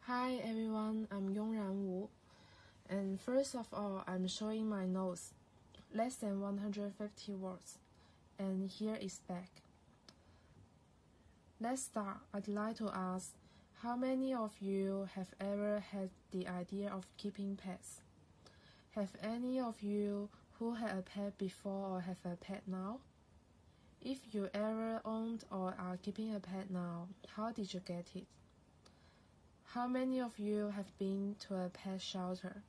Hi everyone, I'm Yongran, and first of all, I'm showing my notes, less than 150 words, and here is back. Let's start. I'd like to ask, how many of you have ever had the idea of keeping pets? Have any of you who had a pet before or have a pet now? If you ever owned or are keeping a pet now, how did you get it? How many of you have been to a pet shelter?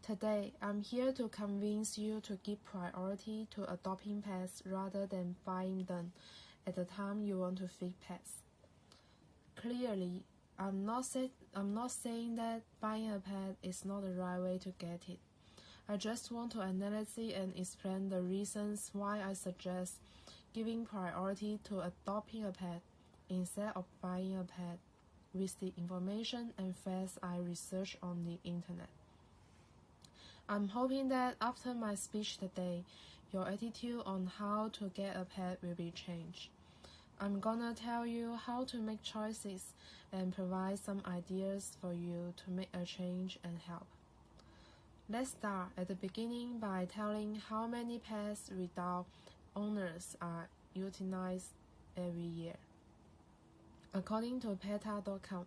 Today, I'm here to convince you to give priority to adopting pets rather than buying them at the time you want to feed pets. Clearly, I'm not saying that buying a pet is not the right way to get it. I just want to analyze and explain the reasons why I suggest giving priority to adopting a pet instead of buying a pet with the information and facts I researched on the internet. I'm hoping that after my speech today, your attitude on how to get a pet will be changed. I'm gonna tell you how to make choices and provide some ideas for you to make a change and help. Let's start at the beginning by telling how many pets without owners are euthanized every year. According to PETA.com,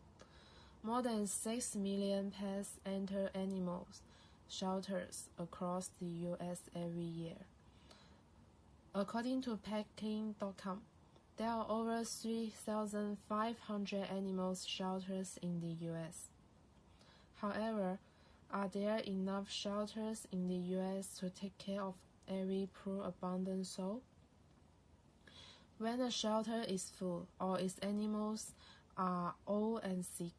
more than 6 million pets enter animal shelters across the U.S. every year. According to PetClean.com, there are over 3,500 animal shelters in the U.S. However, are there enough shelters in the U.S. to take care of every poor abandoned soul? When a shelter is full or its animals are old and sick,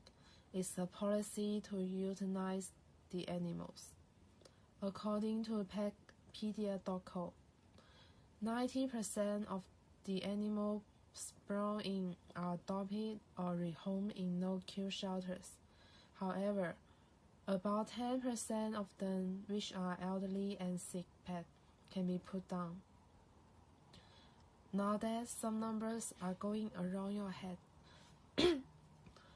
it's a policy to euthanize the animals. According to Petpedia.co, 90% of the animals brought in are adopted or rehomed in no-kill shelters. However, about 10% of them, which are elderly and sick pets, can be put down. Now that some numbers are going around your head,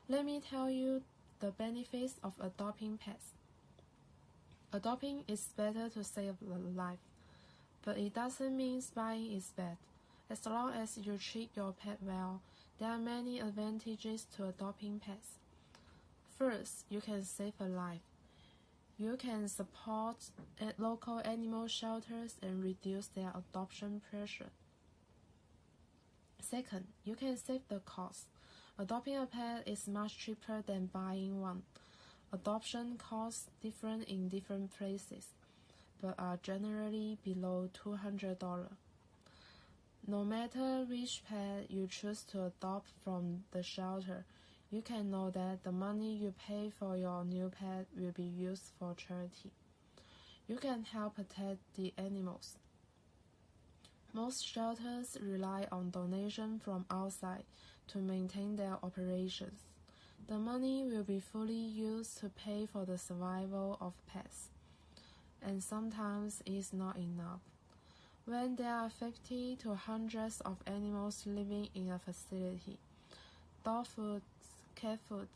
let me tell you the benefits of adopting pets. Adopting is better to save a life, but it doesn't mean buying is bad. As long as you treat your pet well, there are many advantages to adopting pets. First, you can save a life. You can support local animal shelters and reduce their adoption pressure. Second, you can save the cost. Adopting a pet is much cheaper than buying one. Adoption costs differ in different places, but are generally below $200. No matter which pet you choose to adopt from the shelter, you can know that the money you pay for your new pet will be used for charity. You can help protect the animals. Most shelters rely on donations from outside to maintain their operations. The money will be fully used to pay for the survival of pets, and sometimes it's not enough. When there are 50 to hundreds of animals living in a facility, dog food, cat food,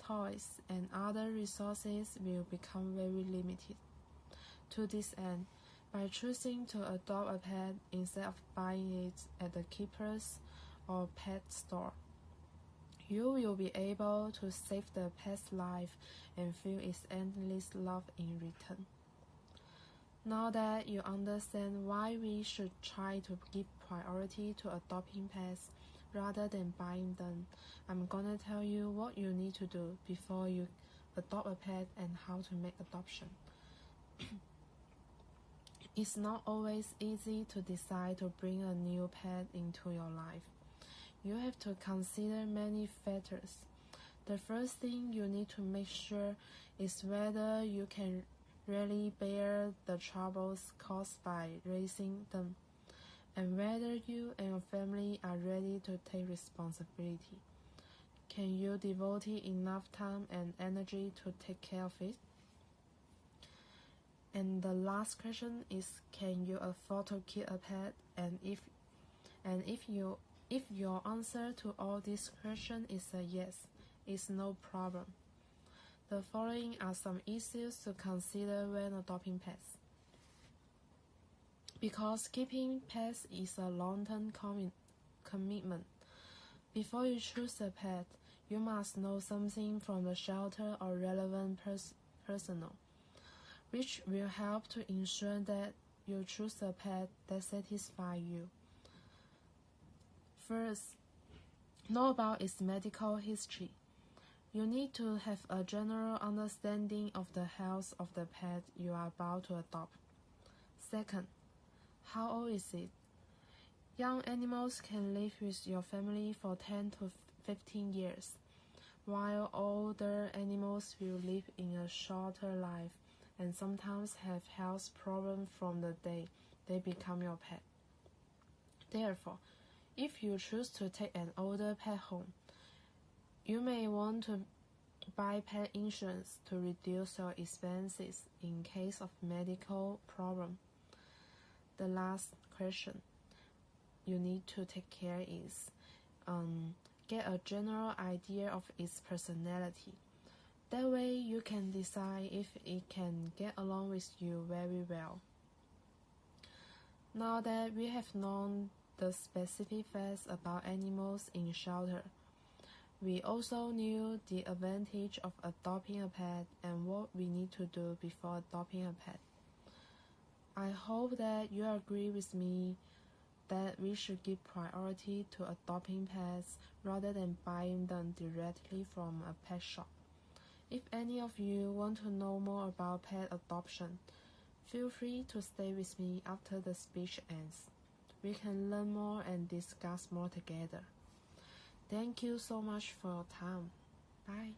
toys, and other resources will become very limited. To this end, by choosing to adopt a pet instead of buying it at the keeper's or pet store, you will be able to save the pet's life and feel its endless love in return. Now that you understand why we should try to give priority to adopting pets rather than buying them, I'm gonna tell you what you need to do before you adopt a pet and how to make adoption. It's not always easy to decide to bring a new pet into your life. You have to consider many factors. The first thing you need to make sure is whether you can really bear the troubles caused by raising them, and whether you and your family are ready to take responsibility. Can you devote enough time and energy to take care of it? And the last question is, can you afford to keep a pet? And if your answer to all these questions is a yes, is no problem. The following are some issues to consider when adopting pets. Because keeping pets is a long-term commitment. Before you choose a pet, you must know something from the shelter or relevant personnel, which will help to ensure that you choose a pet that satisfies you. First, know about its medical history. You need to have a general understanding of the health of the pet you are about to adopt. Second, how old is it? Young animals can live with your family for 10 to 15 years, while older animals will live in a shorter life and sometimes have health problems from the day they become your pet. Therefore, if you choose to take an older pet home, you may want to buy pet insurance to reduce your expenses in case of medical problem. The last question you need to take care is get a general idea of its personality. That way you can decide if it can get along with you very well. Now that we have known the specific facts about animals in shelter, we also knew the advantage of adopting a pet and what we need to do before adopting a pet. I hope that you agree with me that we should give priority to adopting pets rather than buying them directly from a pet shop. If any of you want to know more about pet adoption, feel free to stay with me after the speech ends. We can learn more and discuss more together. Thank you so much for your time. Bye.